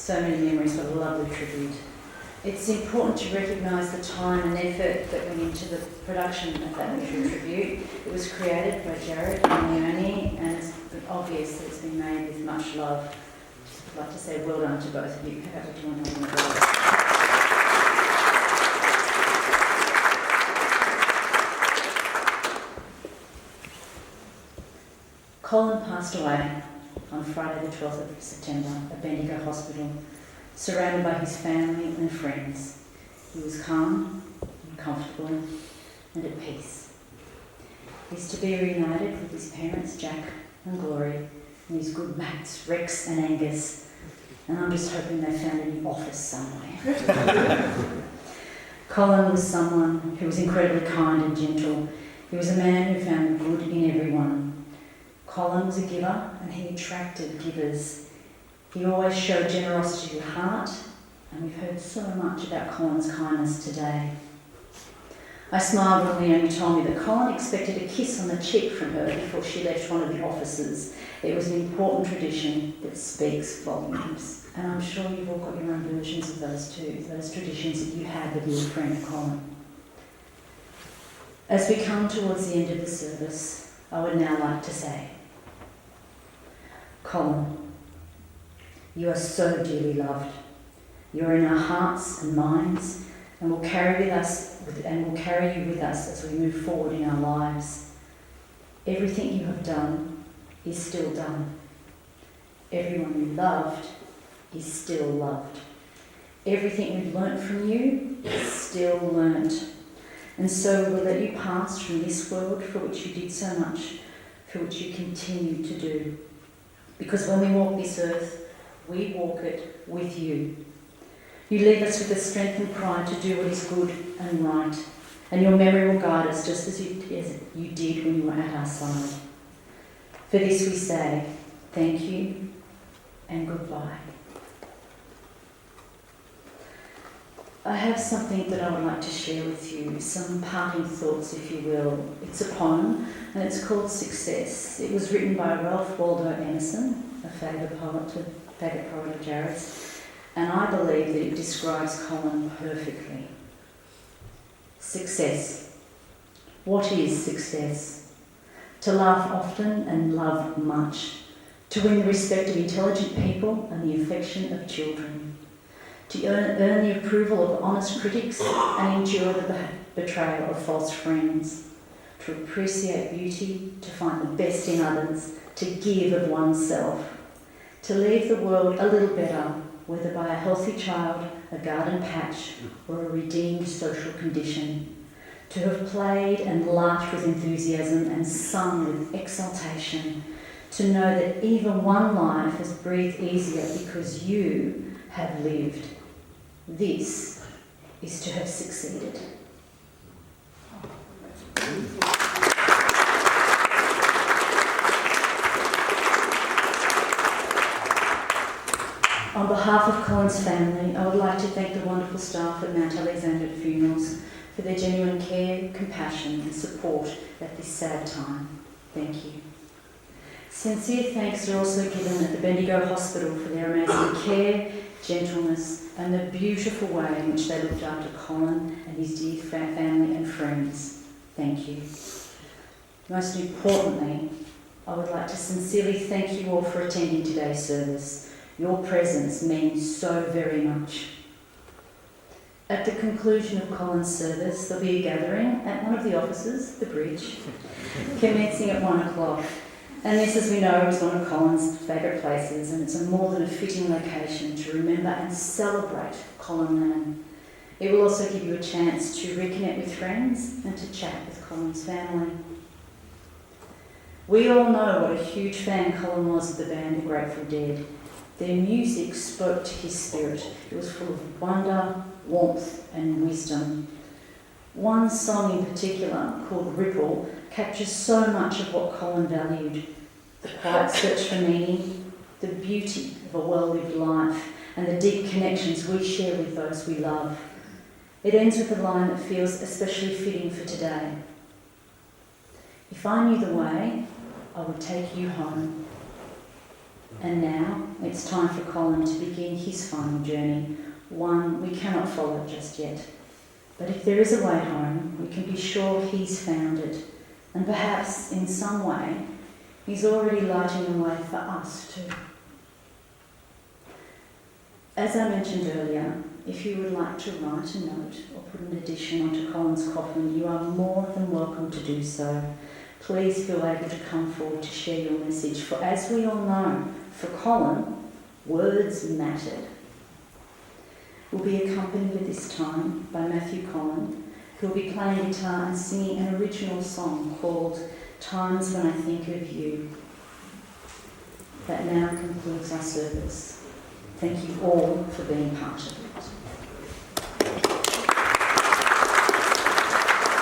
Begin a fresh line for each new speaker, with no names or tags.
So many memories, what a lovely tribute. It's important to recognise the time and effort that went into the production of that visual tribute. It was created by Jared and Leonie, and it's obvious that it's been made with much love. I'd like to say well done to both of you. How about we join them in the applause? Colin passed away on Friday the 12th of September at Bendigo Hospital, surrounded by his family and friends. He was calm and comfortable and at peace. He's to be reunited with his parents, Jack and Glory, and his good mates, Rex and Angus, and I'm just hoping they found a new office somewhere. Colin was someone who was incredibly kind and gentle. He was a man who found good in everyone. Colin was a giver, and he attracted givers. He always showed generosity of heart, and we've heard so much about Colin's kindness today. I smiled when Leonie told me that Colin expected a kiss on the cheek from her before she left one of the offices. It was an important tradition that speaks volumes, and I'm sure you've all got your own versions of those too, those traditions that you had with your friend Colin. As we come towards the end of the service, I would now like to say, Colin, you are so dearly loved. You are in our hearts and minds, and will carry you with us as we move forward in our lives. Everything you have done is still done. Everyone you loved is still loved. Everything we've learnt from you is still learnt. And so we'll let you pass from this world for which you did so much, for which you continue to do. Because when we walk this earth, we walk it with you. You leave us with the strength and pride to do what is good and right, and your memory will guide us just as you did when you were at our side. For this we say, thank you and goodbye. I have something that I would like to share with you, some parting thoughts, if you will. It's a poem, and it's called Success. It was written by Ralph Waldo Emerson, a favourite poet of Jared's, and I believe that it describes Colin perfectly. Success. What is success? To laugh often and love much, to win the respect of intelligent people and the affection of children, to earn the approval of honest critics and endure the betrayal of false friends, to appreciate beauty, to find the best in others, to give of oneself, to leave the world a little better, whether by a healthy child, a garden patch, or a redeemed social condition, to have played and laughed with enthusiasm and sung with exultation, to know that even one life has breathed easier because you have lived. This is to have succeeded. On behalf of Colin's family, I would like to thank the wonderful staff at Mount Alexander Funerals for their genuine care, compassion and support at this sad time. Thank you. Sincere thanks are also given at the Bendigo Hospital for their amazing care, gentleness and the beautiful way in which they looked after Colin and his dear family and friends. Thank you. Most importantly, I would like to sincerely thank you all for attending today's service. Your presence means so very much. At the conclusion of Colin's service, there'll be a gathering at one of the offices, the Bridge, commencing at 1 o'clock. And this, as we know, is one of Colin's favourite places, and it's a more than a fitting location to remember and celebrate Colin Lamb. It will also give you a chance to reconnect with friends and to chat with Colin's family. We all know what a huge fan Colin was of the band The Grateful Dead. Their music spoke to his spirit. It was full of wonder, warmth and wisdom. One song in particular, called Ripple, captures so much of what Colin valued: the quiet search for meaning, the beauty of a well-lived life, and the deep connections we share with those we love. It ends with a line that feels especially fitting for today. If I knew the way, I would take you home. And now it's time for Colin to begin his final journey, one we cannot follow just yet. But if there is a way home, we can be sure he's found it, and perhaps in some way he's already lighting the way for us too. As I mentioned earlier, if you would like to write a note or put an addition onto Colin's coffin, you are more than welcome to do so. Please feel able to come forward to share your message, for as we all know, for Colin, words mattered. We'll be accompanied at this time by Matthew Colin, who will be playing guitar and singing an original song called Times When I Think of You. That now concludes our service. Thank you all for being part of it.